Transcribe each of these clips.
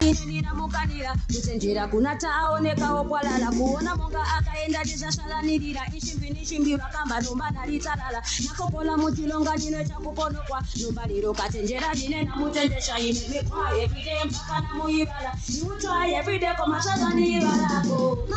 inenira mukanira kusenjera kunata aoneka okwalala kuona monga akaenda tizasalanirira ishimbi nishimbi vakamba nomba naritarala nakopola mutilonga nine chakuponokwa nomba liro katenjera nine namutendesha ine mikwa everyday mpaka namuibala you try everyday komasada niibalako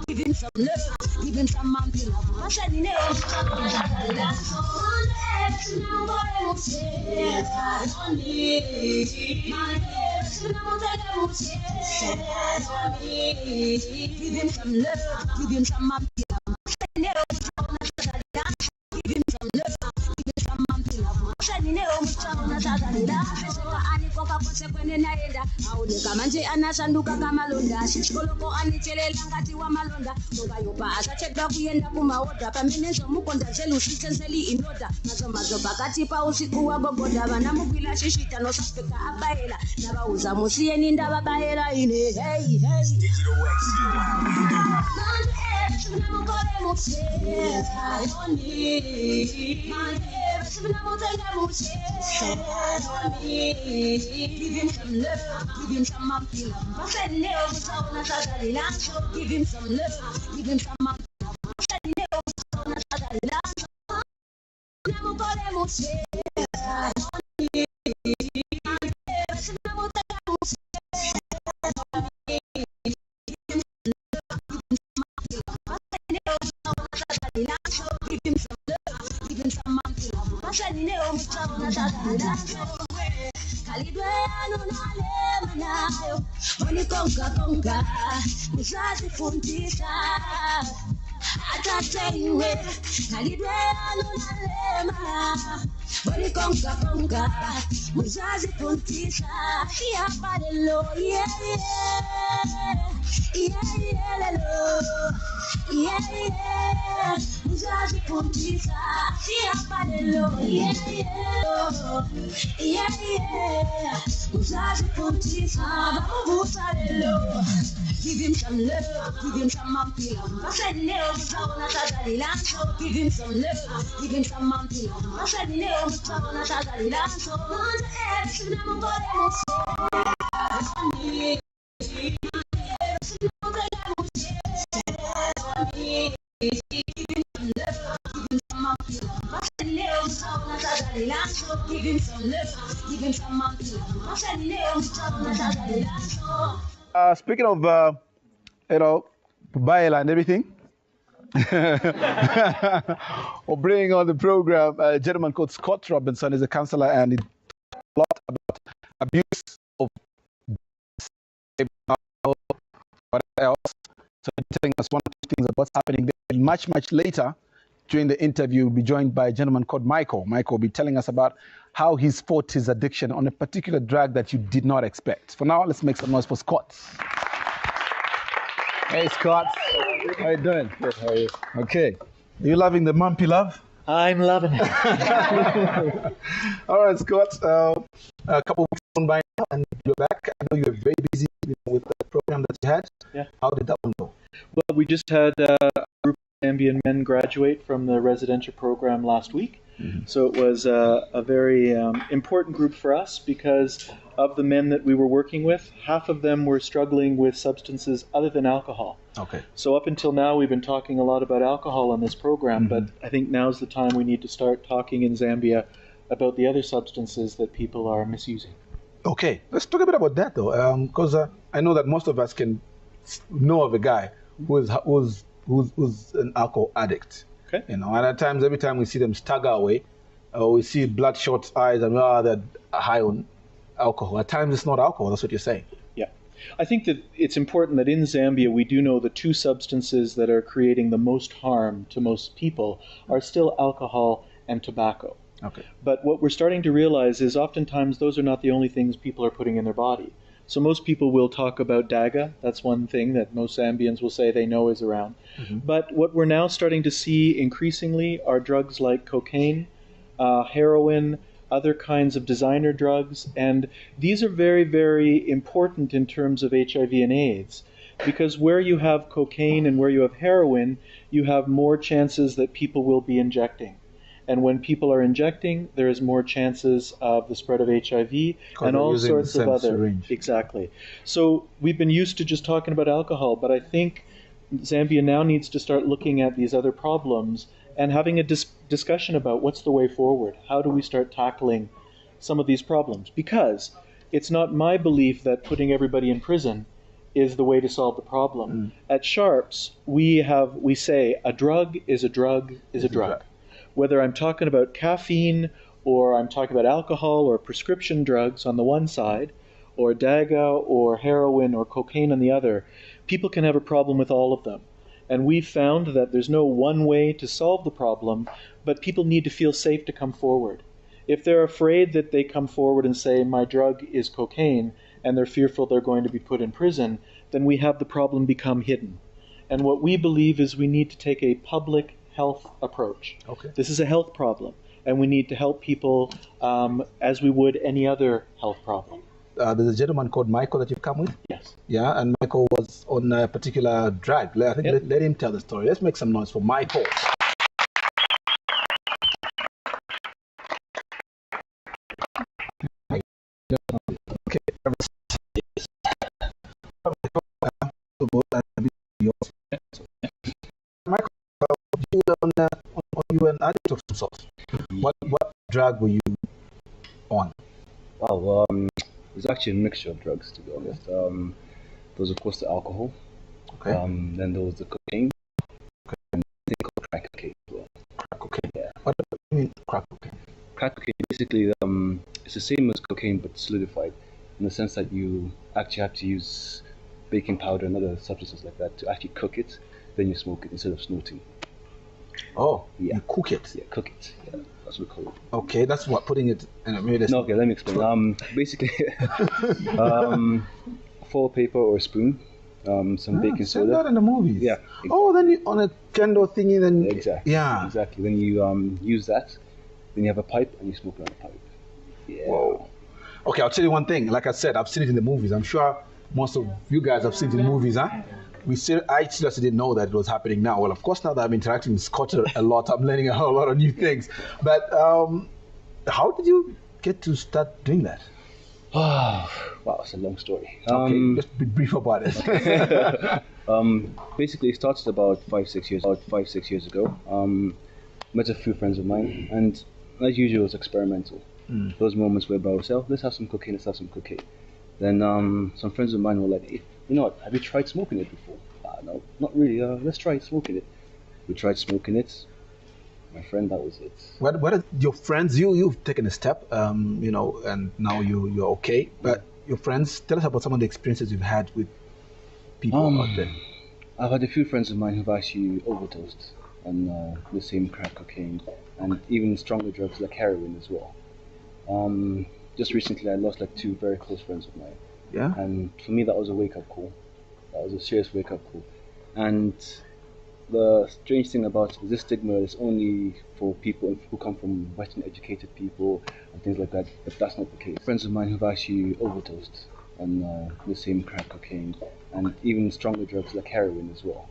Give him some love, give him some monkey love. I said, you know, give him some love, give him some monkey love. I said, you know, give him some love, give him some monkey love. I said, you know, anikoka kose kwene naenda aoneka manje anashanduka kama londa shikoloko anichelela ngati wa malonda ngoba yoba asacheka kuyenda kumaoda pamene zomukonda zelu sitenseli inoda mazo pakati pa usiku wa gogoda vana mugwila shishita no safeka abaela nabauza musiyeni ndababaela ine hey digital wax give him some love, give him some monkey love. I said, no, give him some love, give him some monkey love. I said, no, give him some love, give him some monkey love. I said, no, Kalidwano nalema nayo Wanikonga Usazifundisha Atateiwe Kalidwano nalema Wanikonga Usazifundisha Iyapadelo Usazifundisha Iyapadelo give him some love, give him some monkey love. I said no, give him some love, give him some monkey love. I said no, give him some love, give him some monkey love. Speaking of, Baela and everything, we're bringing on the program a gentleman called Scott Robinson. He's a counselor and he talks a lot about abuse of what else. So he's telling us one or two things about what's happening there. And much later, during the interview, we'll be joined by a gentleman called Michael. Michael will be telling us about how he's fought his addiction on a particular drug that you did not expect. For now, let's make some noise for Scott. Hey, Scott. How are you doing? Good, how are you? Okay. Are you loving the mumpy love? I'm loving it. All right, Scott. A couple of weeks gone by now, and you're back. I know you were very busy with the program that you had. Yeah. How did that one go? Well, we just had a group of Zambian men graduate from the residential program last week. Mm-hmm. So it was a very important group for us because of the men that we were working with, half of them were struggling with substances other than alcohol. Okay. So up until now, we've been talking a lot about alcohol on this program, but I think now's the time we need to start talking in Zambia about the other substances that people are misusing. Okay, let's talk a bit about that though, because I know that most of us can know of a guy who's an alcohol addict. Okay. You know, and at times, every time we see them stagger away, we see bloodshot eyes and they're high on alcohol. At times, it's not alcohol. That's what you're saying. Yeah. I think that it's important that in Zambia, we do know the two substances that are creating the most harm to most people are still alcohol and tobacco. Okay. But what we're starting to realize is oftentimes those are not the only things people are putting in their body. So most people will talk about daga. That's one thing that most Zambians will say they know is around. Mm-hmm. But what we're now starting to see increasingly are drugs like cocaine, heroin, other kinds of designer drugs, and these are very, very important in terms of HIV and AIDS, because where you have cocaine and where you have heroin, you have more chances that people will be injecting. And when people are injecting, there is more chances of the spread of HIV and all sorts of other. Syringe. Exactly. So we've been used to just talking about alcohol, but I think Zambia now needs to start looking at these other problems and having a discussion about what's the way forward. How do we start tackling some of these problems? Because it's not my belief that putting everybody in prison is the way to solve the problem. At Sharps, we say a drug is a drug is a drug. Whether I'm talking about caffeine or I'm talking about alcohol or prescription drugs on the one side, or daga or heroin or cocaine on the other, people can have a problem with all of them. And we've found that there's no one way to solve the problem, but people need to feel safe to come forward. If they're afraid that they come forward and say, my drug is cocaine, and they're fearful they're going to be put in prison, then we have the problem become hidden. And what we believe is we need to take a public health approach. Okay. This is a health problem, and we need to help people as we would any other health problem. There's a gentleman called Michael that you've come with? Yes. Yeah, and Michael was on a particular drug. I think let him tell the story. Let's make some noise for Michael. Okay. Michael, you were an addict of some sort. What drug were you on? Well, it was actually a mixture of drugs, to be honest. There was, of course, the alcohol. Okay. Then there was the cocaine. And I think called crack cocaine as well. Crack cocaine. Yeah. What do you mean crack cocaine? Crack cocaine, basically, it's the same as cocaine, but solidified, in the sense that you actually have to use baking powder and other substances like that to actually cook it. Then you smoke it instead of snorting. Oh, yeah. You cook it? Yeah, cook it. Yeah, that's what we call it. Okay, that's what putting it in a maybe. No, okay, let me explain. Basically, foil paper or a spoon, some baking soda. That in the movies. Yeah. Exactly. Oh, then you on a candle thingy, then exactly. Yeah. Exactly. Then you use that. Then you have a pipe and you smoke it on the pipe. Yeah. Whoa. Okay, I'll tell you one thing. Like I said, I've seen it in the movies. I'm sure most of you guys have seen it in the movies, huh? I seriously didn't know that it was happening now. Well, of course, now that I'm interacting with Scott a lot, I'm learning a whole lot of new things. But how did you get to start doing that? Wow, it's a long story. Okay, just be brief about it. Basically, it started about 5-6 years ago. Met a few friends of mine, and as usual, it was experimental. Those moments whereby I would say, oh, let's have some cocaine. Then some friends of mine were like, hey, you know what, have you tried smoking it before? No, not really. Let's try smoking it. We tried smoking it. My friend, that was it. What are your friends? You've taken a step, and now you're okay. But your friends, tell us about some of the experiences you've had with people out there. I've had a few friends of mine who've actually overdosed on the same crack cocaine and even stronger drugs like heroin as well. Just recently, I lost like 2 very close friends of mine. Yeah. And for me, that was a wake-up call. That was a serious wake-up call. And the strange thing about this stigma is only for people who come from Western-educated people and things like that, but that's not the case. Friends of mine who've actually overdosed on the same crack cocaine and even stronger drugs like heroin as well.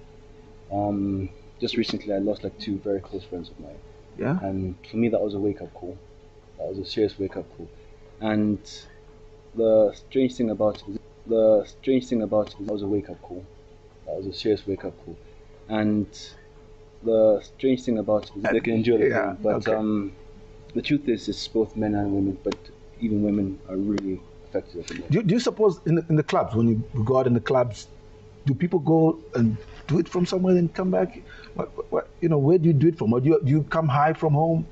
Just recently, I lost like 2 very close friends of mine. Yeah. And for me, that was a wake-up call. That was a serious wake-up call. And the strange thing about it was a wake-up call. That was a serious wake-up call. And the strange thing about it is they can endure the pain. But the truth is, it's both men and women, but even women are really affected at the moment. Do you suppose in the clubs, when you go out in the clubs, do people go and do it from somewhere and come back? Where do you do it from? Or do you come high from home,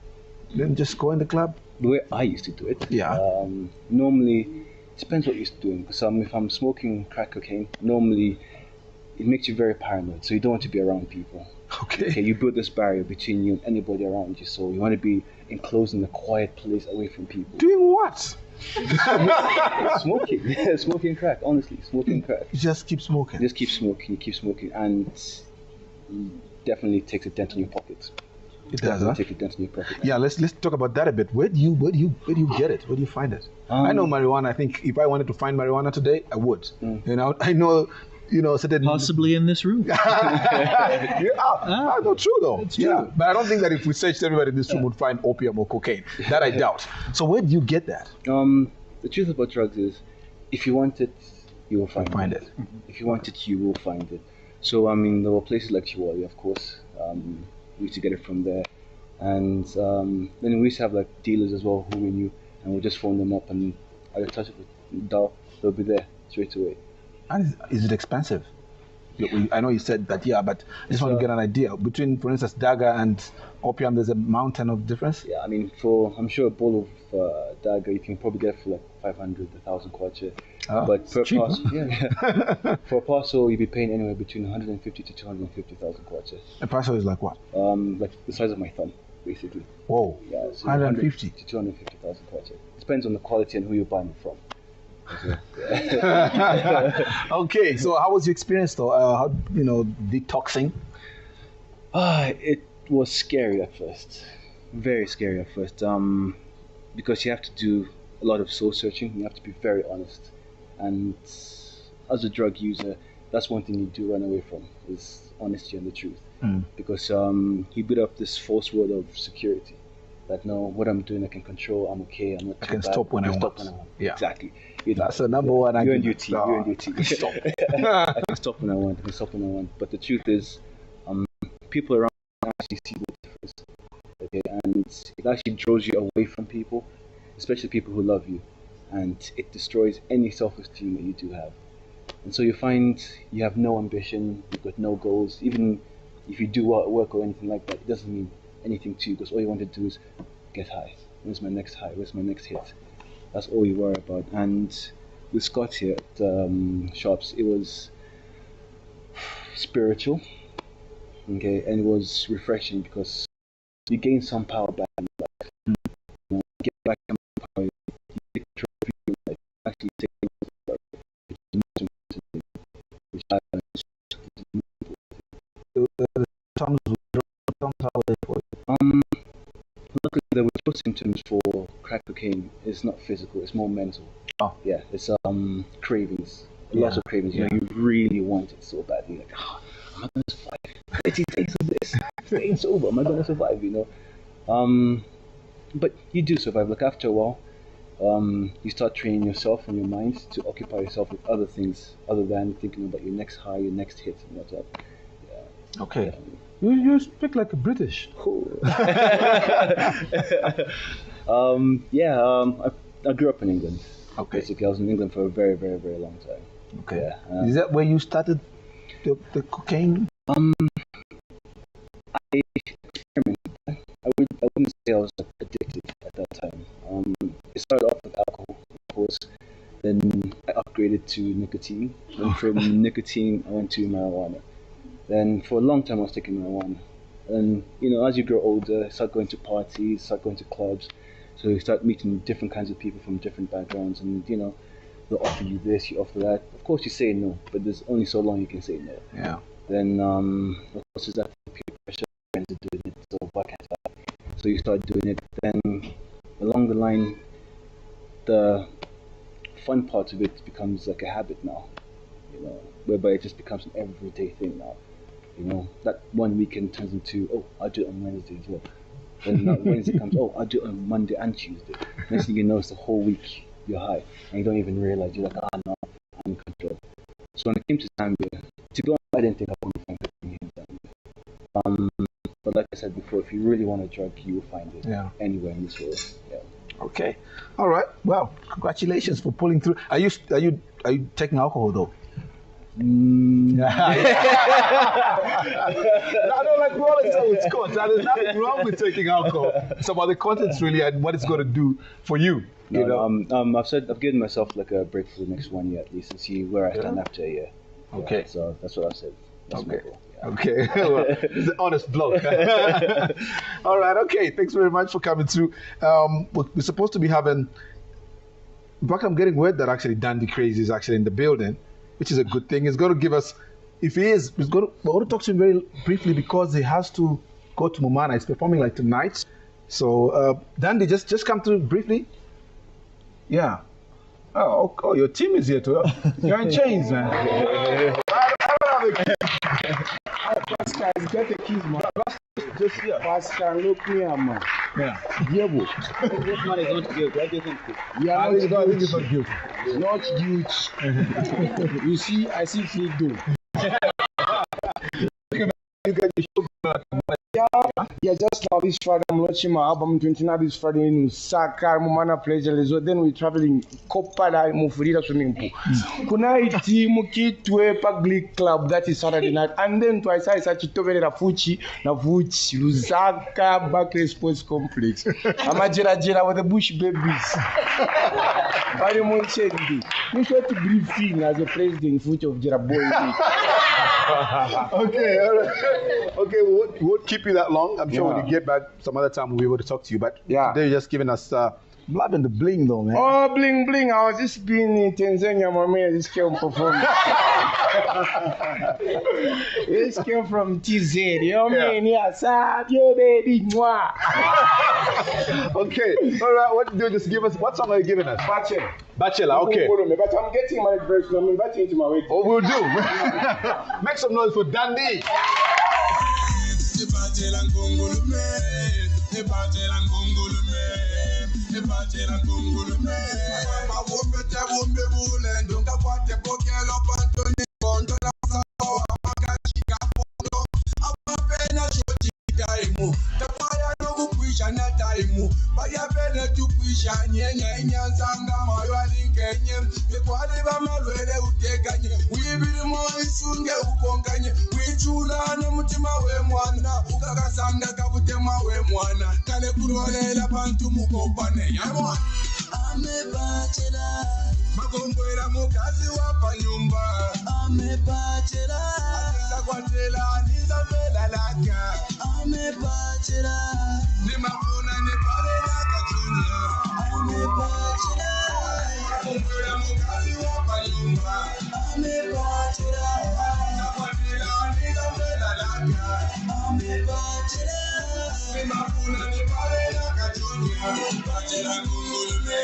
then just go in the club? The way I used to do it, normally, it depends what you're doing. Because if I'm smoking crack cocaine, normally it makes you very paranoid, so you don't want to be around people. Okay, you build this barrier between you and anybody around you, so you want to be enclosed in a quiet place away from people. Doing what? Smoking crack, honestly, smoking crack. You just keep smoking? You keep smoking, and it definitely takes a dent on your pockets. It does, huh? Take it down to new profit. Yeah, let's talk about that a bit. Where do you get it? Where do you find it? I know marijuana. I think if I wanted to find marijuana today, I would. You know, I know. You know, certain Possibly in this room. No, true though. It's true. Yeah, but I don't think that if we searched, everybody in this room would find opium or cocaine. That I doubt. So where do you get that? The truth about drugs is, if you want it, you will find it. If you want it, you will find it. So I mean, there were places like Chihuahua, of course. We used to get it from there, and then we used to have like dealers as well who we knew, and we just phone them up, and at the touch of a dial, they'll be there straight away. And is it expensive? I know you said that, yeah, but I just want to get an idea. Between, for instance, Daga and opium, there's a mountain of difference? Yeah, I mean, I'm sure a bowl of Daga, you can probably get it for like 500, 1,000 kwacha. But per cheap, parcel, for a parcel, you'd be paying anywhere between 150 to 250,000 kwacha. A parcel is like what? Like the size of my thumb, basically. Whoa, yeah, so 150 to 250,000 kwacha. Depends on the quality and who you're buying it from. Okay, so how was your experience though? How, detoxing? It was scary at first, very scary at first. Because you have to do a lot of soul searching. You have to be very honest, and as a drug user, that's one thing you do run away from is honesty and the truth. Because he built up this false world of security. That no, what I'm doing I can control. I'm okay. I'm not too bad. I can stop when I want. Yeah, exactly. That's the number one. You're in duty. You're in duty. Stop. I can stop when I want. I can stop when I want. But the truth is, people around actually see the difference. Okay, and it actually draws you away from people, especially people who love you, and it destroys any self-esteem that you do have. And so you find you have no ambition. You've got no goals. Even if you do work or anything like that, it doesn't mean anything to you because all you want to do is get high. Where's my next high? Where's my next hit? That's all you worry about. And with Scott here at Shops, it was spiritual, okay, and it was refreshing because you gain some power back in life. You get back some power, you take control of your life, actually take control of your life, which is most important, which I luckily there were no symptoms for crack cocaine. It's not physical, it's more mental. Oh. Yeah, it's cravings. Lots of cravings. You know, you really want it so badly. Like, am I gonna survive? 30 days of this, staying sober, am I gonna survive, you know? But you do survive. Like after a while, you start training yourself and your mind to occupy yourself with other things other than thinking about your next high, your next hit, and what's up. Yeah. Okay. You speak like a British. I grew up in England. Okay. Basically, I was in England for a very, very, very long time. Okay. Yeah, Is that where you started the cocaine? I experimented. I wouldn't say I was addicted at that time. It started off with alcohol, of course. Then I upgraded to nicotine. Then from nicotine, I went to marijuana. Then for a long time, I was taking marijuana. And you know, as you grow older, you start going to parties, start going to clubs. So you start meeting different kinds of people from different backgrounds, and you know, they'll offer you this, you offer that. Of course, you say no, but there's only so long you can say no. Yeah. Then, of course, there's that peer pressure, friends are doing it, so why can't I? So you start doing it. Then, along the line, the fun part of it becomes like a habit now, you know, whereby it just becomes an everyday thing now. You know, that one weekend turns into, oh, I'll do it on Wednesday as well. Then that Wednesday comes, oh, I'll do it on Monday and Tuesday. Next thing you know, it's the whole week you're high, and you don't even realize. You're like, no, I'm in control. So when I came to Zambia, to be honest, I didn't think I would find it here in Zambia. But like I said before, if you really want a drug, you will find it anywhere in this world. Yeah. Okay. All right. Well, congratulations for pulling through. Are you taking alcohol though? I don't like rolling so with Scott. There's nothing wrong with taking alcohol. It's about the contents really and what it's going to do for you. I've given myself like a break for the next 1 year at least and see where I stand after a year. Okay. Yeah, so that's what I've said. That's my goal. Yeah. Okay. Well, he's an honest bloke. All right. Okay. Thanks very much for coming through. We're supposed to be having. In fact, I'm getting word that actually Dandy Crazy is actually in the building, which is a good thing. He's going to give us, if he is, we're going to talk to him very briefly because he has to go to Mumana. It's performing like tonight. So, Dandy, just come through briefly. Yeah. Oh, your team is here too. You're in chains, man. Pascal, get the keys, man. Just here. Pascal, look here, man. Yeah. Diego. This man is not guilty. What do you think? Yeah, I think it's not guilty. not huge. You see, I see freedom. You get the show. Yeah, just now this Friday I'm launching my album 29 this Friday in Saka, Mumana Pleasure Resort. Then we're traveling Kopala Mufurira swimming pool. Kunaiti Mukitwe Pagli Club, that is Saturday night. And then twice I said to Tovera Fuchi, Navuchi, Lusaka, Barclays Sports Complex. I'm a Jera with the Bush babies. Very much you should to brief in as a president foot of Jeraboy. Okay, all right. Okay, we won't keep you that long. I'm sure when you get back some other time we'll be able to talk to you. But Yeah. today you're just giving us love and the bling though, man. Oh, bling bling. I was just being in Tanzania, my man. This came perform. This came from TZ. Yo, man, yes, yo, baby. Mwah. Okay, all right. What do you just give us? What song are you giving us? Bachelor. Bachelor, okay. But I'm getting my version. I'm inviting you to my wedding. Oh, we'll do. Make some noise for Dandy. Magombwera mukazi wapa nyumba amepachera atakwatela nizabela laka amepachera nimafuna nipale nakachunya amepachera magombwera mukazi wapa nyumba amepachera atakwatela nizabela laka amepachera nimafuna nipale nakachunya pachera ngulume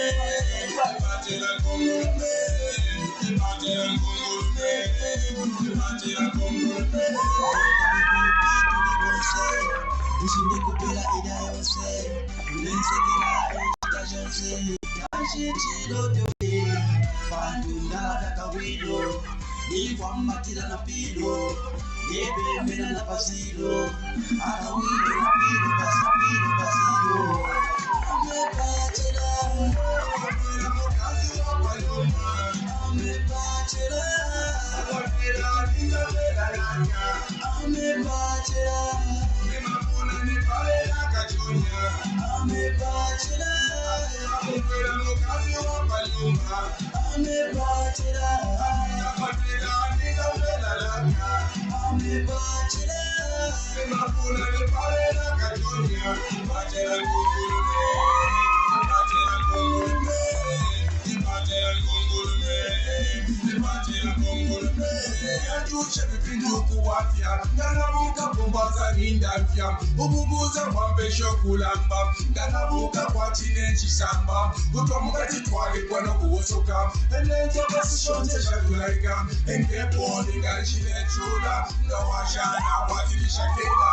ububuza kwambesho kulamba nganabuka kwatine chisamba kutomuka titwalibwa nokuwosoka enenzoka sishonzesha kulaika engeponi ngalichinechula ngawashana watilishakela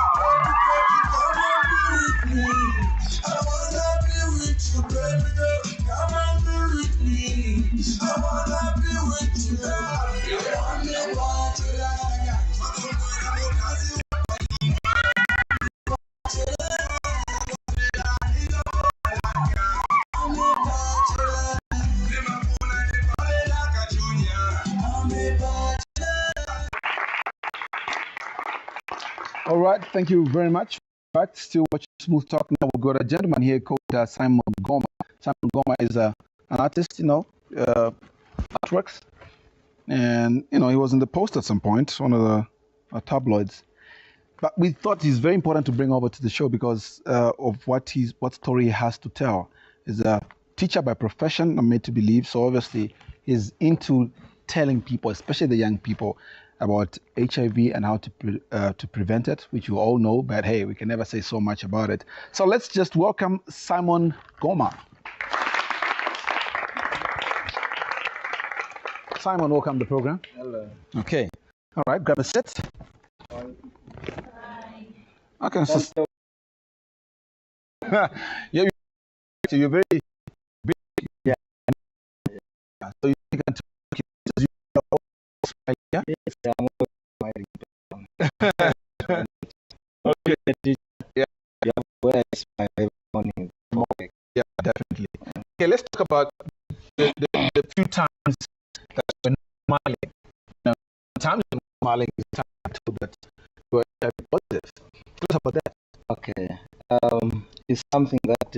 I wanna be with you, baby girl. Come and be with me. I wanna be with you, baby. I wanna want you like All right, thank you very much. But still watch Smooth Talk now. We've got a gentleman here called Simon Goma. Simon Goma is an artist, artworks. And, he was in the Post at some point, one of the tabloids. But we thought it's very important to bring over to the show because of what story he has to tell. He's a teacher by profession, I'm made to believe. So obviously he's into telling people, especially the young people, about HIV and how to prevent it, which you all know, but hey, we can never say so much about it. So let's just welcome Simon Goma. Simon, welcome to the program. Hello. Okay. All right, grab a seat. Okay, so you're very big. Yeah. So you can talk. Yeah. Okay. Yeah. Yeah, definitely. Okay, let's talk about the few times that we're smiling. Now, times we're smiling is time too, but we're positive. Tell us about that. Okay. It's something that,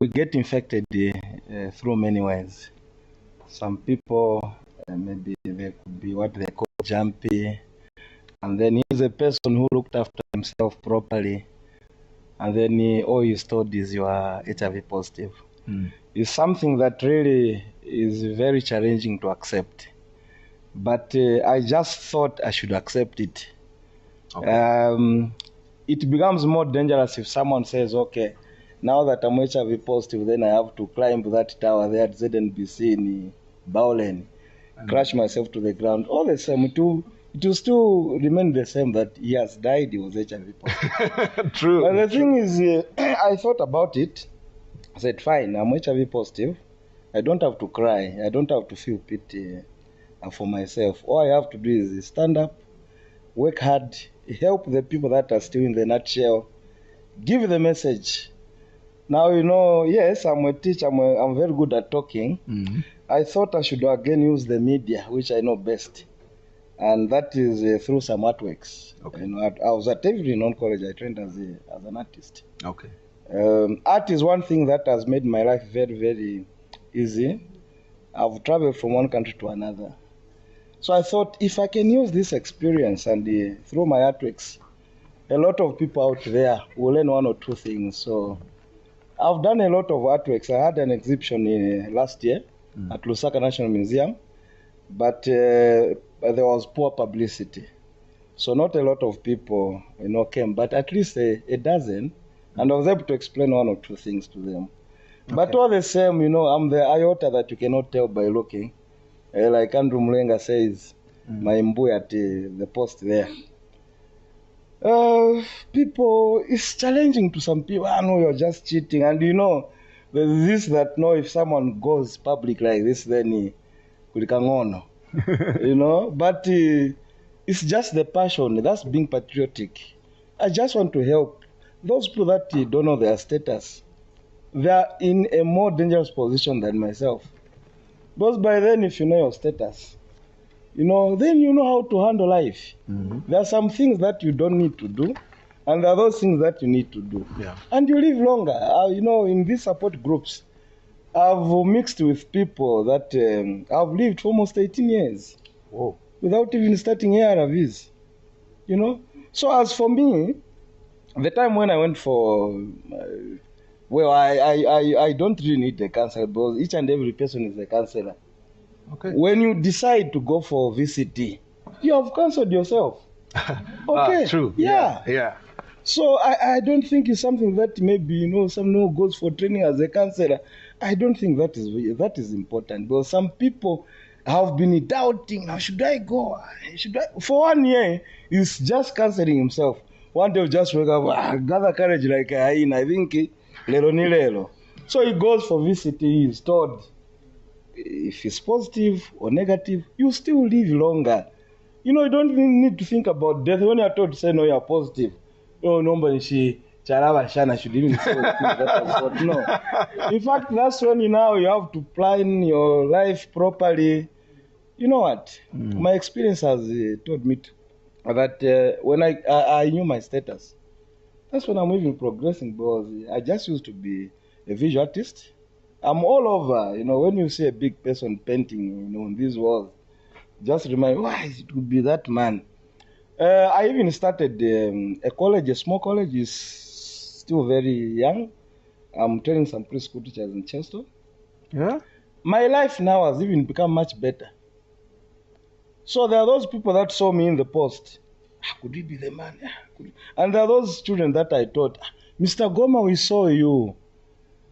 we get infected through many ways. Some people, maybe they could be what they call jumpy, and then he's a person who looked after himself properly, and then all he's told is you are HIV positive. It's something that really is very challenging to accept. But I just thought I should accept it. Okay. It becomes more dangerous if someone says, okay, now that I'm HIV positive, then I have to climb that tower there at ZNBC in Bowlen, crash myself to the ground. All the same, it will still remain the same that he has died, he was HIV positive. True. But the thing is, I thought about it. I said, fine, I'm HIV positive. I don't have to cry. I don't have to feel pity for myself. All I have to do is stand up, work hard, help the people that are still in the nutshell, give the message. Now, yes, I'm a teacher, I'm very good at talking. Mm-hmm. I thought I should again use the media, which I know best. And that is through some artworks. Okay. I was at every non-college, I trained as an artist. Okay. Art is one thing that has made my life very, very easy. I've traveled from one country to another. So I thought if I can use this experience and through my artworks, a lot of people out there will learn one or two things. So I've done a lot of artworks. I had an exhibition last year at Lusaka National Museum, but there was poor publicity. So not a lot of people came, but at least a dozen, and I was able to explain one or two things to them. Okay. But all the same, I'm the iota that you cannot tell by looking. Like Andrew Mlenga says, my mbu at the post there. People, it's challenging to some people. I know you're just cheating. And there's this that if someone goes public like this, then kulikangono. But it's just the passion. That's being patriotic. I just want to help those people that don't know their status. They are in a more dangerous position than myself. Because by then, if you know your status, then you know how to handle life. Mm-hmm. There are some things that you don't need to do, and there are those things that you need to do. Yeah. And you live longer. In these support groups, I've mixed with people that I've lived for almost 18 years. Whoa. Without even starting ARVs. So as for me, the time when I went for... I don't really need the counselor because each and every person is a counselor. Okay. When you decide to go for VCT, you have counseled yourself. Okay. True. Yeah. So I don't think it's something that maybe someone goes for training as a counselor. I don't think that is important because some people have been doubting. Now should I go? For 1 year, he's just counseling himself. One day, just wake up, gather courage like a hyena. I think. Lelo ni lelo. So he goes for VCT, he's told if it's positive or negative, you still live longer. You don't even need to think about death. When you're told to say no, you're positive. Nobody Charava Shana should even say that. No. In fact, that's when you have to plan your life properly. You know what? My experience has told me that when I knew my status, that's when I'm even progressing because I just used to be a visual artist. I'm all over, when you see a big person painting, in this world, just remind, why it could be that man. I even started a college, a small college, is still very young. I'm training some preschool teachers in Chester. Yeah. My life now has even become much better. So there are those people that saw me in the post. Could he be the man? And there are those children that I taught, Mr. Goma, we saw you.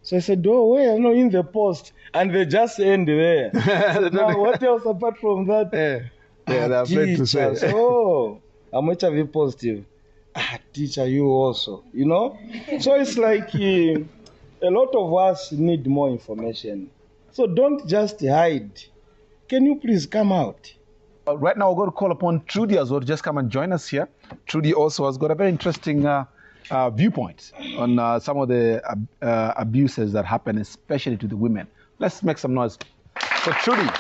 So I said, oh, where? No, in the post. And they just end there. Now, what else apart from that? Yeah, they're afraid to say. Oh, I'm HIV positive. Teacher, you also, you know? So it's like a lot of us need more information. So don't just hide. Can you please come out? Right now, we're going to call upon Trudy as well to just come and join us here. Trudy also has got a very interesting viewpoint on some of the abuses that happen, especially to the women. Let's make some noise for Trudy.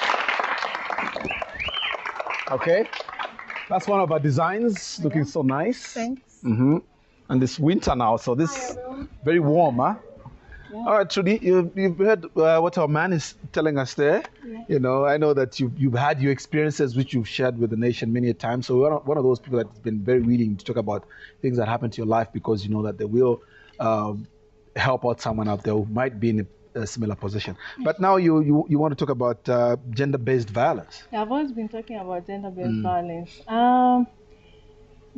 Okay, that's one of our designs, looking so nice. Thanks. And this winter now, so this very warm, huh? Yeah. All right, Trudy, you've heard what our man is telling us there. Yeah. You know, I know that you've had your experiences which you've shared with the nation many a time. So we're one of those people that's been very willing to talk about things that happen to your life because you know that they will help out someone out there who might be in a similar position. But now you want to talk about gender-based violence. Yeah, I've always been talking about gender-based violence.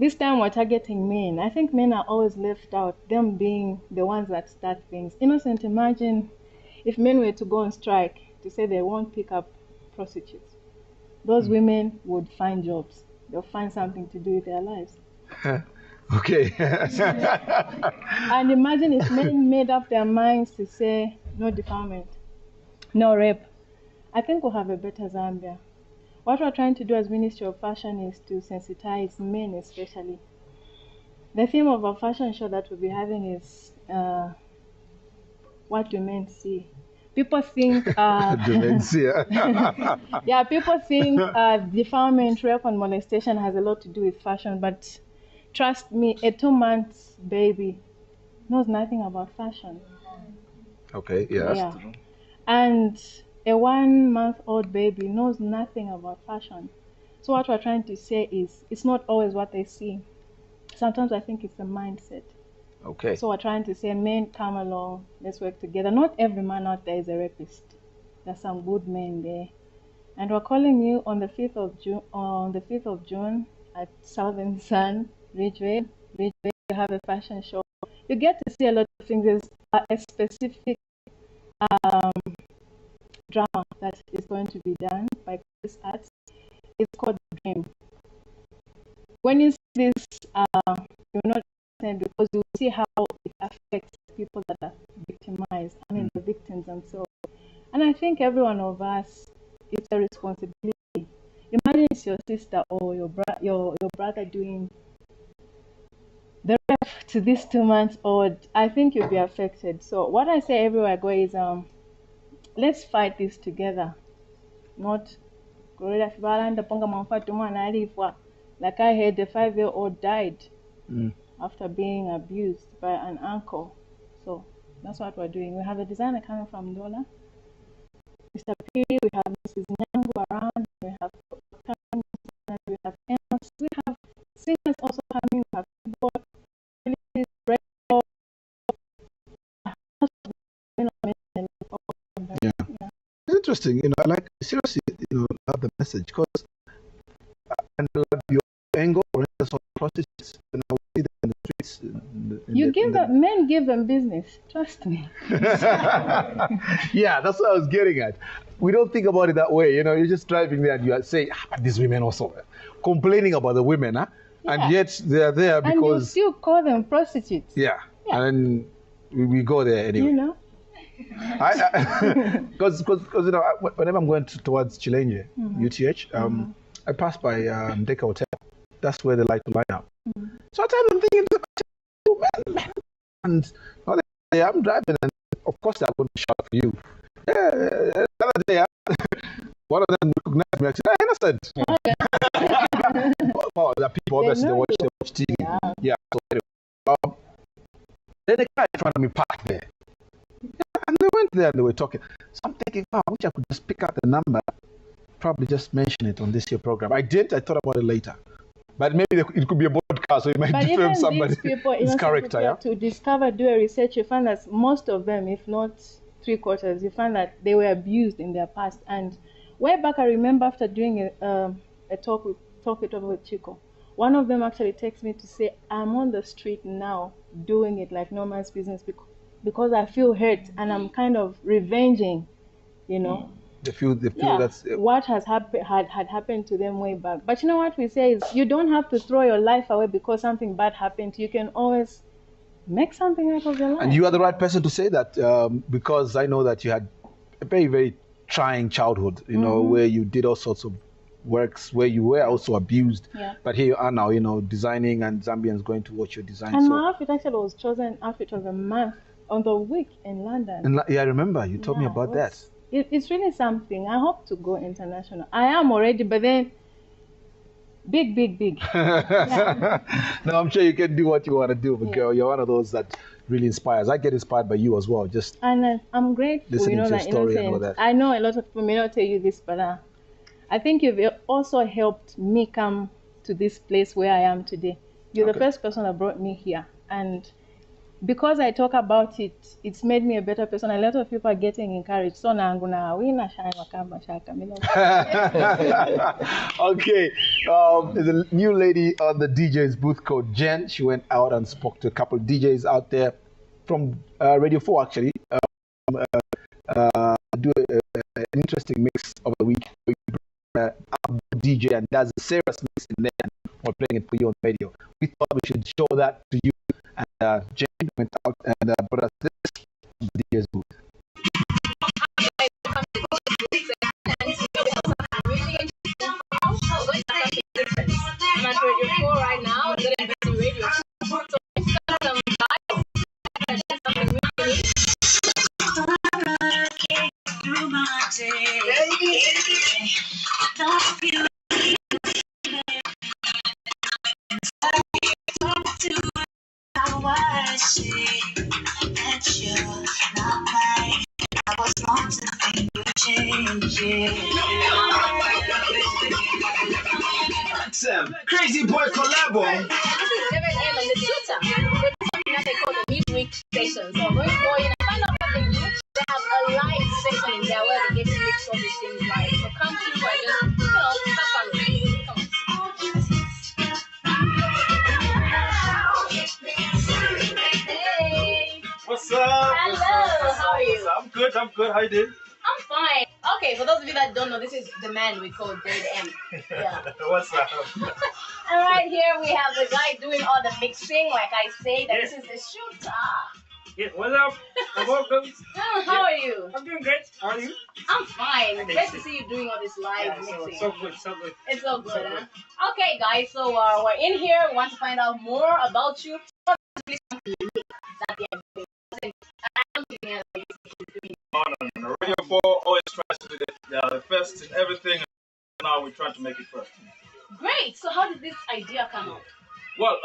This time we're targeting men. I think men are always left out, them being the ones that start things. Innocent, imagine if men were to go on strike to say they won't pick up prostitutes. Those women would find jobs. They'll find something to do with their lives. Okay. And imagine if men made up their minds to say no defilement, no rape. I think we'll have a better Zambia. What we're trying to do as Ministry of Fashion is to sensitize men especially. The theme of our fashion show that we'll be having is what do men see? People think yeah, people think defilement, rape and molestation has a lot to do with fashion, but trust me, a 2-month baby knows nothing about fashion. Okay, yeah. And a 1-month-old baby knows nothing about fashion. So what we're trying to say is, it's not always what they see. Sometimes I think it's a mindset. Okay. So we're trying to say, men, come along, let's work together. Not every man out there is a rapist. There's some good men there. And we're calling you on the 5th of June at Southern Sun, Ridgeway. You have a fashion show. You get to see a lot of things. There's a specific drama that is going to be done by Chris Arts. It's called Dream. When you see this, you're not understand because you see how it affects people that are victimized. I mean, the victims themselves. And I think every one of us, it's a responsibility. Imagine it's your sister or your brother doing the rape to this 2-month-old. I think you'll be affected. So what I say everywhere I go is, let's fight this together. Not like I heard the 5-year-old died after being abused by an uncle. So that's what we're doing. We have a designer coming from Dola, Mr. P, we have Mrs. Nyangu around, we have Enos, we have singers also coming, we have keyboard, It's interesting, you know, I like, seriously, you know, love the message, because I love your angle or prostitutes, and I see them in the streets. Men give them business, trust me. Yeah, that's what I was getting at. We don't think about it that way, you know, you're just driving there and you are saying, but these women also, complaining about the women, huh? Yeah. And yet they're there because... And you still call them prostitutes. Yeah. And then we go there anyway. You know? Because you know, whenever I'm going towards Chilenge, UTH, I pass by Ndeka Hotel. That's where they like to line up. So I tell them, thinking, man, and I'm driving, and of course they're going to shout for you. Yeah, the other day, one of them recognized me. I said, hey, innocent. Well, the people obviously they watch TV. Yeah. So anyway, then the guy in front of me parked there. And they went there and they were talking. So I'm thinking, I wish I could just pick out the number, probably just mention it on this here program. I did, I thought about it later. But maybe it could be a podcast, so it might defame somebody. These people, his character, yeah? To discover, do a research, you find that most of them, if not three-quarters, you find that they were abused in their past. And way back, I remember after doing a talk with Chico, one of them actually texted me to say, I'm on the street now doing it like no man's business because I feel hurt and I'm kind of revenging, you know. They feel that's what has happened to them way back. But you know what we say is you don't have to throw your life away because something bad happened. You can always make something out of your life. And you are the right person to say that because I know that you had a very, very trying childhood, you know, where you did all sorts of works, where you were also abused. Yeah. But here you are now, you know, designing and Zambians going to watch your design. And my outfit actually was chosen outfit of the month on the week in London. And yeah, I remember. You told me about that. It's really something. I hope to go international. I am already, but then big. Yeah. No, I'm sure you can do what you want to do, but girl, you're one of those that really inspires. I get inspired by you as well. And I'm grateful, listening you know, to your that story and all innocent. that. I know a lot of people may not tell you this, but I think you've also helped me come to this place where I am today. You're the first person that brought me here, and because I talk about it, it's made me a better person. A lot of people are getting encouraged. So now I'm gonna win a shine. Okay, there's a new lady on the DJ's booth called Jen. She went out and spoke to a couple of DJs out there from Radio 4 actually. Do an interesting mix of the week. DJ and does a serious mix in there, and we're playing it for you on radio. We thought we should show that to you. And Jane went out and brought us this DJ's booth. I'm at Radio 4 right now. I'm going to be Radio 4. So it's something through my day. How I say that you're not mine. I was wrong to think you changing. Sam, Crazy Boy collabo. This is David M and the Shooter. They do something that they call the midweek station. So I'm going to go in and find out what they do. They have a live session in there where they get to mix all these things live. So come through and just, have fun with it. Come on. Hey. What's up? Hello. How are you? I'm good. How you doing? I'm fine. Okay, for those of you that don't know, this is the man we call David M. Yeah. What's up? And right here we have the guy doing all the mixing. Like I say, that this is the Shooter. Yeah, what's up? Welcome. How are you? I'm doing great. How are you? I'm fine. Great to see you doing all this live mixing. So good. It's so good, huh? Okay, guys, so we're in here. We want to find out more about you. No. Radio 4 always tries to do the first in everything. Now we're trying to make it first. Great. So how did this idea come up? Well,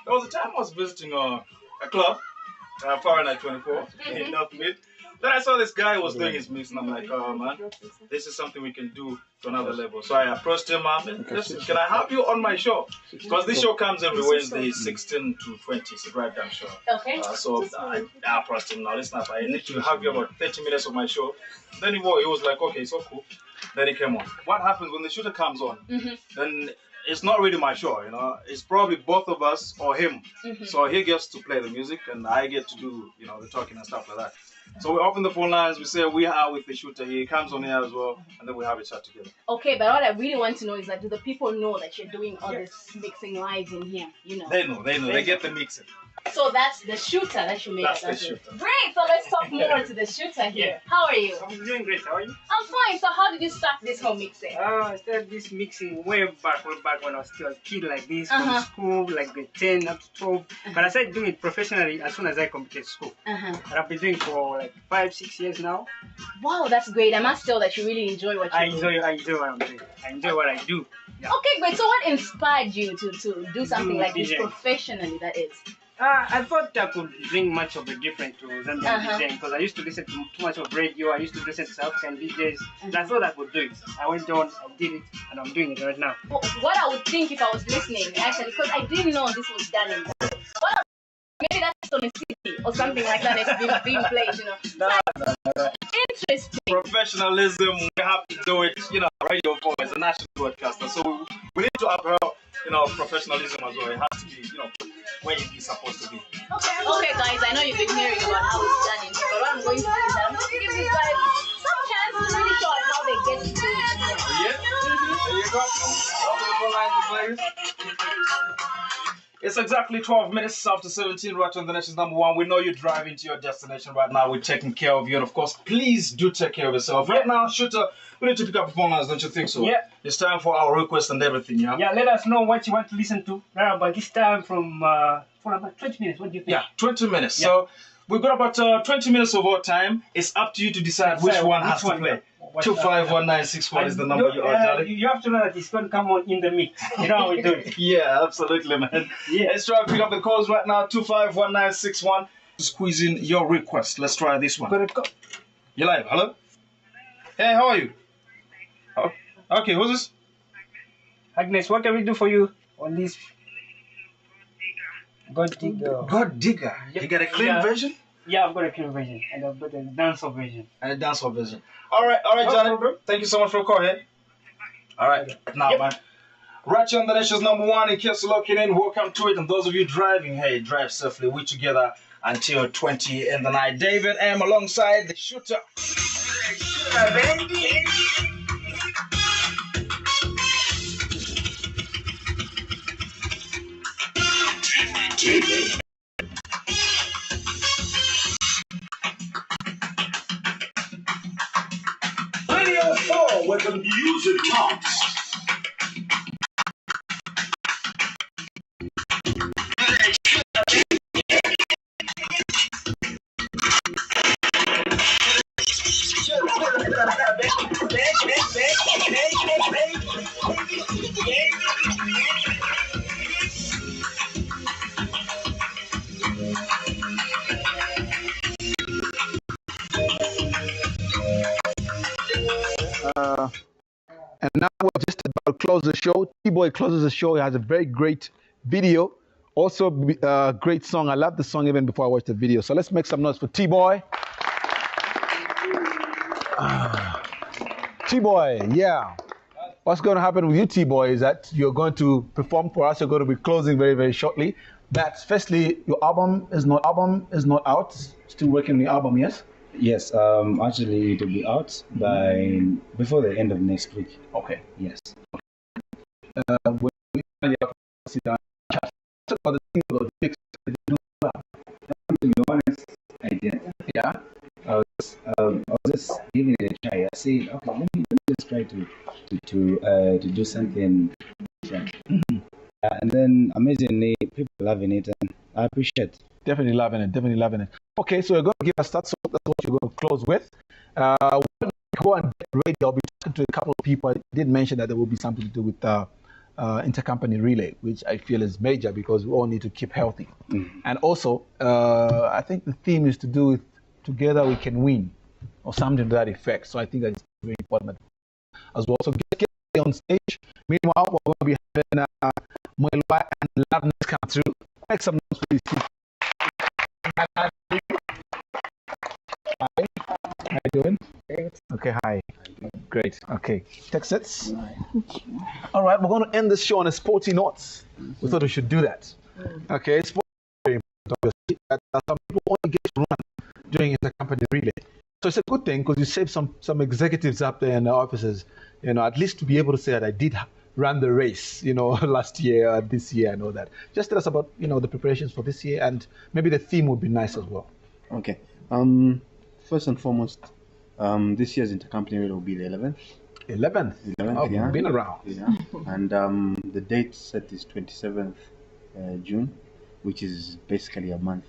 there was a time I was visiting a club, Fahrenheit 24 in North Mid. Then I saw this guy who was doing his mix, and I'm like, oh man, this is something we can do to another level. So I approached him, listen, can I have you on my show? Because this show comes every Wednesday, 16 to 20. It's a drive down show. Okay. So I approached him, now listen, I need to have you about 30 minutes of my show. Then he was like, okay, so cool. Then he came on. What happens when the shooter comes on? Then it's not really my show, you know. It's probably both of us or him. So he gets to play the music and I get to do, the talking and stuff like that. So we open the phone lines, we say we are with the shooter, he comes on here as well, and then we have a chat together. Okay, but what I really want to know is that do the people know that you're doing all this mixing live in here? They know, they get the mixing. So that's the shooter that you make. That's the shooter. Great, so let's talk more to the shooter here. How are you? I'm doing great, how are you? I'm fine, so how did you start this whole mixing? I started this mixing way back when I was still a kid like this, from school, like grade 10 up to 12. But I started doing it professionally as soon as I completed school. And I've been doing it for like 5-6 years now. Wow, that's great. I must tell that you really enjoy what you do. I enjoy what I'm doing. I enjoy what I do. Yeah. Okay, great. So what inspired you to do something like this professionally, that is? I thought I could bring much of a difference to Zambian DJing because I used to listen to too much of radio. I used to listen to South African DJs. And I thought I could do it. I went on, I did it, and I'm doing it right now. Well, what I would think if I was listening, actually, because I didn't know this was done in Maybe that's based on a city or something like that that's being played, you know. Interesting. Professionalism, we have to do it, radio voice, a national broadcaster. So we need to upheld, professionalism as well. It has to be, where it's supposed to be. Okay, guys, I know you've been hearing about how it's done in here, but what I'm going to do is I'm going to give these guys some chance to really show us how they get to do it. Yeah? There you go. It's exactly 12 minutes after 17 right on the nation's number one. We know you're driving to your destination right now. We're taking care of you. And of course, please do take care of yourself. Right now, Shooter, we need to pick up the phone lines, don't you think so? Yeah. It's time for our request and everything, yeah? Yeah, let us know what you want to listen to. But this time for about 20 minutes. What do you think? Yeah, 20 minutes. Yeah. So we've got about 20 minutes of our time. It's up to you to decide which one has to play. 251961 is the number you are telling. You have to know that it's going to come on in the mix. You know how we do it. Yeah, absolutely, man. Yeah. Let's try to pick up the calls right now. 251961. Squeeze in your request. Let's try this one. You're live. Hello? Hey, how are you? Oh, okay, who's this? Agnes, what can we do for you on this? God Digger. God Digger. You got a clean version? Yeah, I've got a clean version. And I've got a dancehall version. And a dancehall version. All right, Johnny. Thank you so much for the call, here. All right, now, man. Right here on the nation's number one, in case you're looking in, welcome to it. And those of you driving, hey, drive safely. We're together until 20 in the night. David M. alongside the Shooter. Radio 4, where the music talks. And now we're just about to close the show. T-Boy closes the show. He has a very great video. Also a great song. I love the song even before I watched the video. So let's make some noise for T-Boy. T-Boy, yeah. What's going to happen with you, T-Boy, is that you're going to perform for us. You're going to be closing very, very shortly. That's firstly, your album is not out. Still working on the album, yes? Yes, actually it will be out before the end of next week. Okay. Yes. When we finally sit down, talk about the thing about the fix. To be honest, I didn't. Yeah. I was just giving it a try. I said, okay, let me just try to do something different. And then amazingly, people loving it, and I appreciate it. Definitely loving it. Okay, so you're going to give us that song. That's what you're going to close with. When we go and get ready, I'll be talking to a couple of people. I did mention that there will be something to do with intercompany relay, which I feel is major because we all need to keep healthy. And also, I think the theme is to do with together we can win, or something to that effect. So I think that's very important as well. So get on stage. Meanwhile, we're going to be having Mwelwa and Loudness come through. Make some noise, please. Hi. How you doing? Great. Okay, hi. Great. Okay. Tech sets. All right, we're going to end this show on a sporty note. We thought we should do that. Okay, sports is very important, obviously. Some people only get to run during intercompany relay. So it's a good thing because you save some executives up there in the offices, at least to be able to say that I did run the race, last year, this year, and all that. Just tell us about, the preparations for this year, and maybe the theme would be nice as well. Okay. First and foremost, this year's intercompany relay will be the 11th. 11th? Oh, yeah. Been around. Yeah. And the date set is 27th June, which is basically a month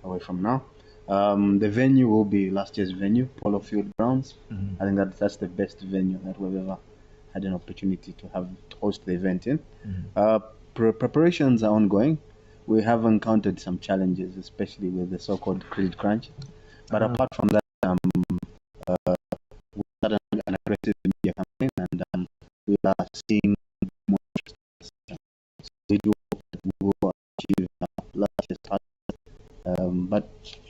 away from now. The venue will be last year's venue, Polo Field Grounds. I think that's the best venue that we've ever had an opportunity to host the event in. Preparations are ongoing. We have encountered some challenges, especially with the so-called credit crunch. But apart from that, we started an aggressive media campaign, and we are seeing more interest. So we do hope that we will achieve last year's target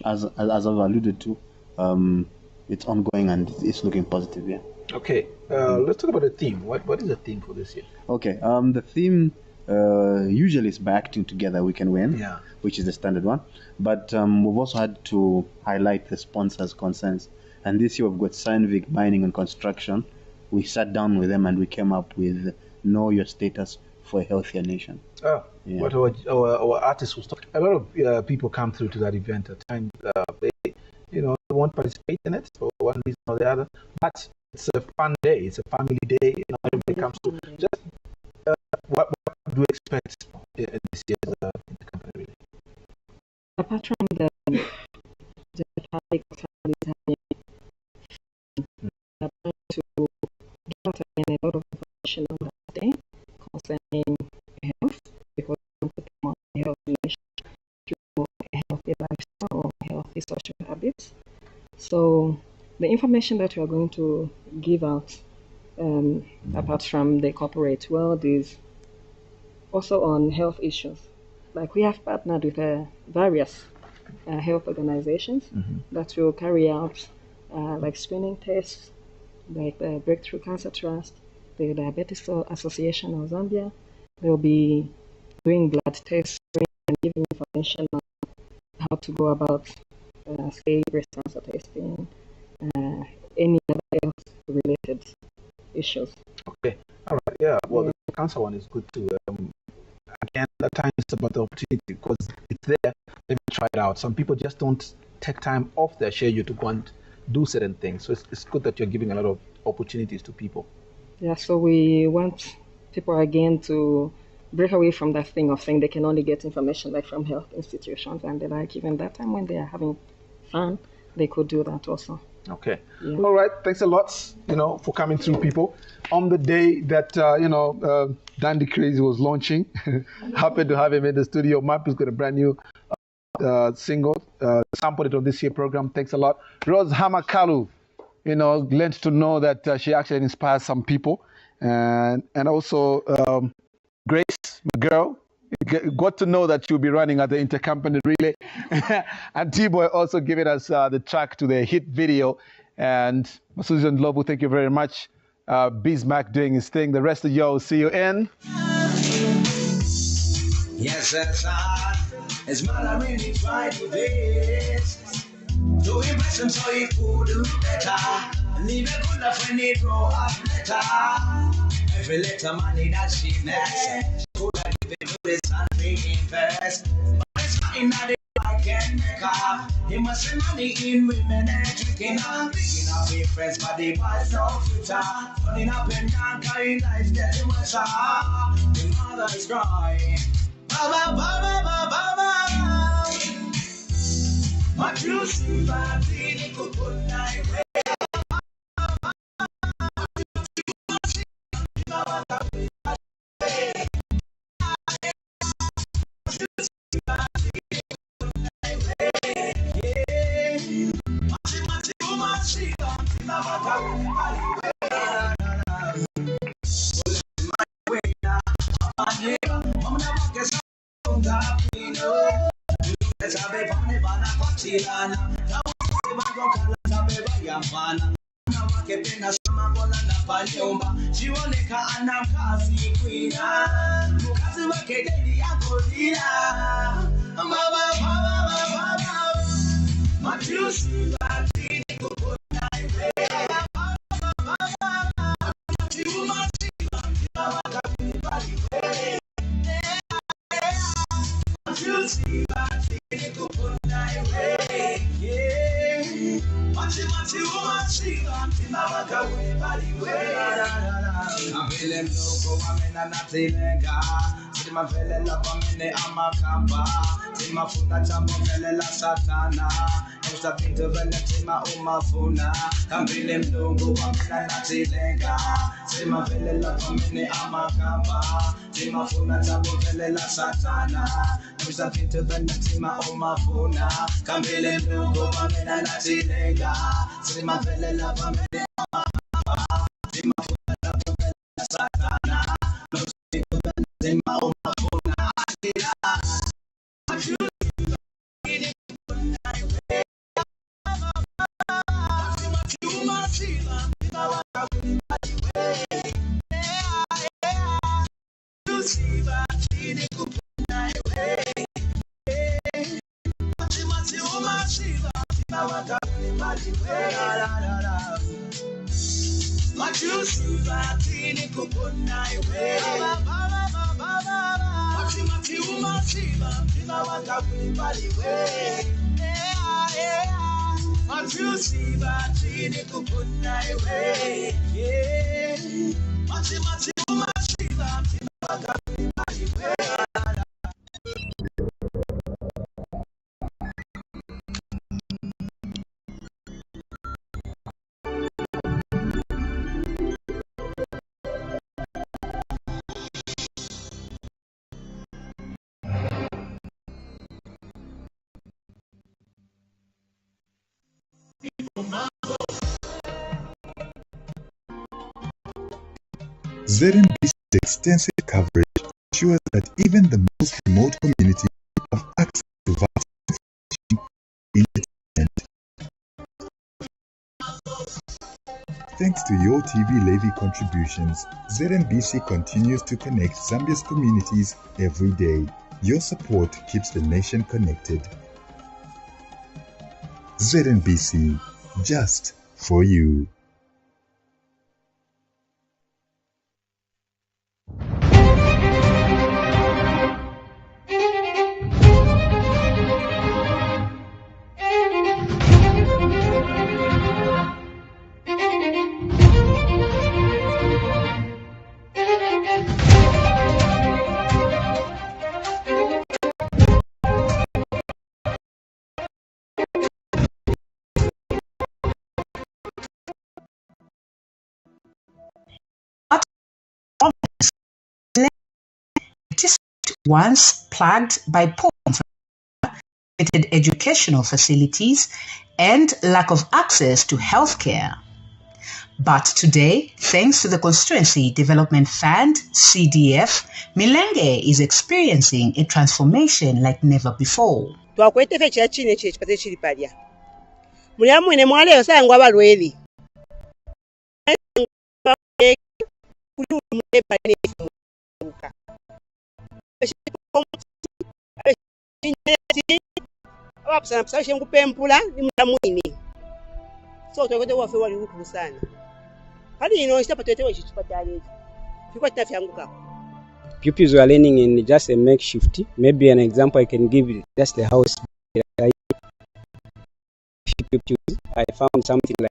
as I've alluded to, it's ongoing and it's looking positive. Yeah. Okay. Let's talk about the theme. What is the theme for this year? Okay. The theme usually is by acting together we can win. Yeah. Which is the standard one. But we've also had to highlight the sponsors' concerns. And this year we've got Scientific Mining and Construction. We sat down with them and we came up with Know Your Status for a Healthier Nation. Oh, yeah. What our artists was talking. A lot of people come through to that event at times. They won't participate in it for one reason or the other. But it's a fun day. It's a family day. Everybody comes to. Just what do you expect in this year's company? Really? Apart from the public having to give out again a lot of information on that day concerning health, because we put more health through a healthy lifestyle or healthy social habits. So the information that we are going to give out, apart from the corporate world, is also on health issues. Like we have partnered with various health organizations that will carry out like screening tests, like the Breakthrough Cancer Trust, the Diabetes Association of Zambia. They'll be doing blood tests and giving information on how to go about, say, breast cancer testing, any other health-related issues. Okay, all right, yeah. Well, the cancer one is good too. Again, at times it's about the opportunity because it's there. Let me try it out. Some people just don't take time off their schedule to go and do certain things. So it's good that you're giving a lot of opportunities to people. Yeah, so we want people again to break away from that thing of saying they can only get information like from health institutions, and they're like, even that time when they are having fun, they could do that also. Okay. Yeah. All right. Thanks a lot, for coming through, people. On the day that, Dandy Crazy was launching, happy to have him in the studio. Mapu's got a brand new single, sampled it on this year program. Thanks a lot. Rose Hamakalu, learned to know that she actually inspires some people. And also Grace, my girl, got to know that she'll be running at the Intercompany Relay. And T-Boy also giving us the track to the hit video. And Susan Lobu, thank you very much. Bismarck doing his thing. The rest of y'all, see you in. Yes, that's hard. As man, I really try to this. To impress him so he could do better. Leave a good life when he grow up better. Every little money that she makes, she could have given to this and reinvest. But it's fine that I can make her. He must have money in women and drinking and picking up with friends, but the boys no future. Running up and down, carrying life, getting worse. The mother is crying. Baba, baba, baba, baba. What you see, baby, you could put night away. Chioneka ana kazi kwina mukazi wake dedi yakolira baba baba baba matusi batini kukona iwe chuma chima wakati bali we matusi batini kukona iwe machi umachika mtima wakawe bali we Avele mloko wamena natilenga Sima vele la wamene amakamba Sima funa chambo vele la satana Nusa pinto vele tima umafuna Kambile mloko wamena natilenga Sima vele la wamene amakamba Sima funa chambo vele la satana Nusa pinto vele tima umafuna Kambile mloko wamena natilenga Sima vele la wamene amakamba Sima funa Satana, no speak of them, my own phone. machusiba chini kupona iwe mati umasiba tima wakapuni maliwe machusiba chini kupona iwe mati umasiba tima wakapuni maliwe machusiba chini kupona iwe mati umasiba tima wakapuni maliwe. ZNBC's extensive coverage ensures that even the most remote communities have access to vast information and entertainment. Thanks to your TV levy contributions, ZNBC continues to connect Zambia's communities every day. Your support keeps the nation connected. ZNBC, just for you. Once plagued by poor limited educational facilities and lack of access to healthcare. But today, thanks to the Constituency Development Fund, CDF, Milenge is experiencing a transformation like never before. Pupils were learning in just a makeshift. Maybe an example I can give is just the house. Pupils, I found something like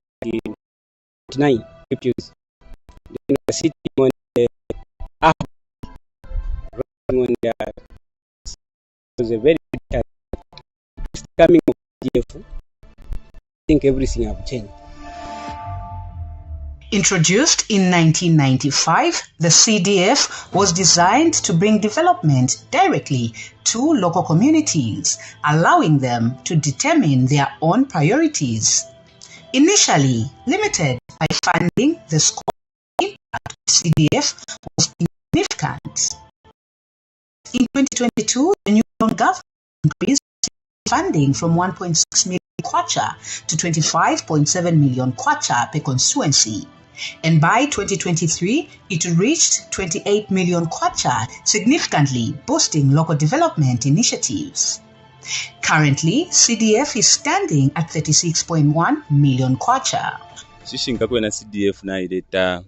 9 pupils. Then sitting on the app, on the, it was a very good time. Coming of DF, I think everything have changed. Introduced in 1995, the CDF was designed to bring development directly to local communities, allowing them to determine their own priorities. Initially limited by funding, the scope impact of CDF was significant. In 2022, the new government increased funding from 1.6 million kwacha to 25.7 million kwacha per constituency. And by 2023, it reached 28 million kwacha, significantly boosting local development initiatives. Currently, CDF is standing at 36.1 million kwacha. Shishinga kwena CDF na ileta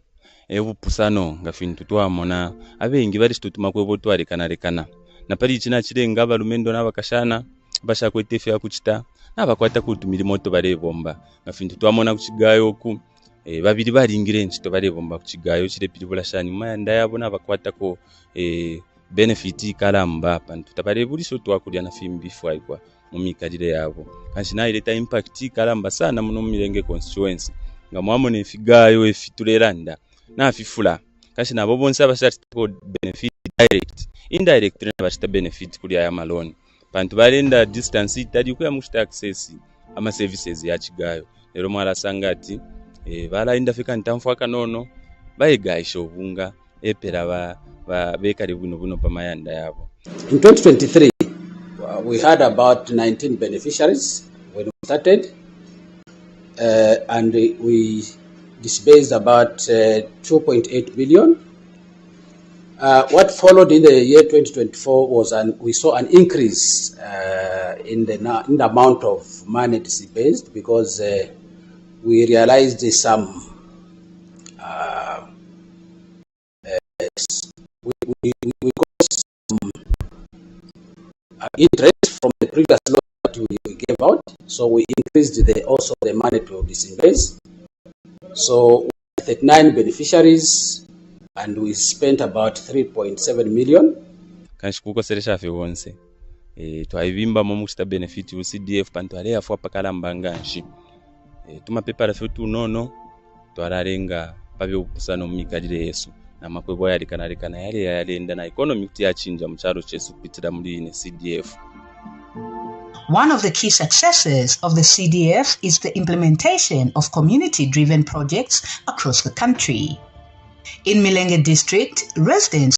ebupusano nga fintu twamona abengi bali situtuma kwebotwalekanalekana na pali china chirenga balumendo n'abakashana bashakwetefya kuchita n'abakwata kutumira moto balebomba nga fintu twamona kuchigayo ku babiri balingire nchito balebomba kuchigayo chirepiri bulashani mayanda yabo n'abakwatako benefit kalamba pantu tabalebuliso twakulya na fimbi fwaikwa mu mikalire yabo kanshi na ileta impact kalamba sana muno Milenge constituency nga mwamone efigayo efituleranda na afifula kanshi nabo bonse abashatako benefit direct indirect na bashita benefit kuli aya maloni pantu balenda distance itali kuya mushita access ama services ya chigayo lero mwala sangati bala indafika ntamfwa kanono bayigaisha obunga epera ba bekali buno pamayanda yabo. In 2023 we had about 19 beneficiaries when we started and we disbursed about 2.8 billion What followed in the year 2024 was we saw an increase in the amount of money disbursed because we realized some we got some interest from the previous loan that we gave out, so we increased also the money to disburse. So 39 beneficiaries, and we spent about 3.7 million. Kanshikukoseresha fe wonse twaivimba momu kusta benefit u CDF pantwalea fwa pakala mbanganshi tumapepa fe tunono twararenga pavyo upusano mumikadire Yesu na makwebo yalikanalekana yalenda na economy kuti yachinja mucharo chesu kupitira muri ine CDF. One of the key successes of the CDF is the implementation of community-driven projects across the country. In Milenge District, residents